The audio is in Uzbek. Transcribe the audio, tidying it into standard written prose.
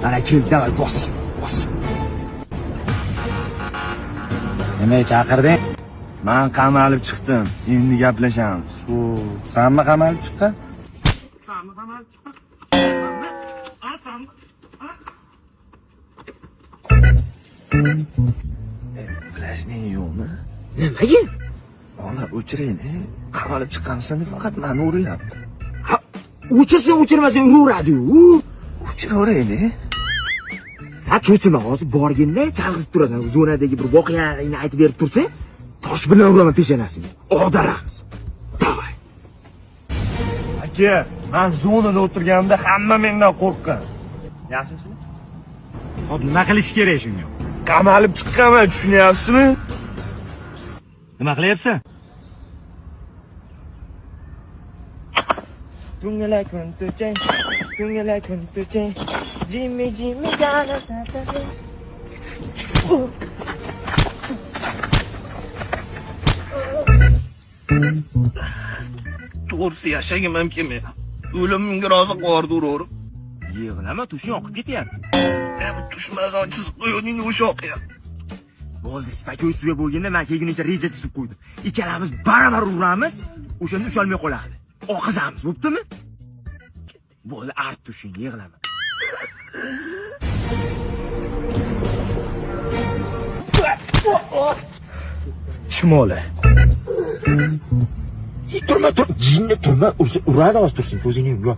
Ana kel, davay bos. Nima chaqirding? Men qamalib chiqdim. Endi gaplashamiz. Sanmi qamalib chiqqan? Flashning yo'qmi? Nimaga? Ona o'chirayni. Qamalib chiqqansan deb faqat meni uryapti. Ha, o'chirmasa uraveradi-ku. O'chiraverayni. Ha, cho'chima hozir borganda chalg'itib turasan. Zonadagi bir voqealarni aytib berib tursa, tosh bilan uraman peshanasiga. Og'daramiz. Davay. Aka, men zonada o'tirganimda hamma mendan qo'rqqan. Yaxshimisiz? Hop, nima qilish kerak shunga? Qamalib chiqqanman, tushunyapsizmi? Nima qilyapsan? Tungala kun tuchang, Jimmy gana satade. To'g'risi yashagim ham kelmaydi. O'limimga rozi qordi urib. Yig'lama, tushing oqib ketyapti. Bu tushmasan chizib qo'yning o'sha oqiya. Bo'ldi, spaka ustiga bo'lganda men kelguncha reja tuzib qo'ydim. Ikkalamiz baravar uramiz, o'shanda ushalmay qoladi. Oqizamiz, bo'ptimi? Bo'ldi, art tushing, yig'lama. Chimola. Turma, jinni turma, uradi hozir tursin, ko'zingni yum.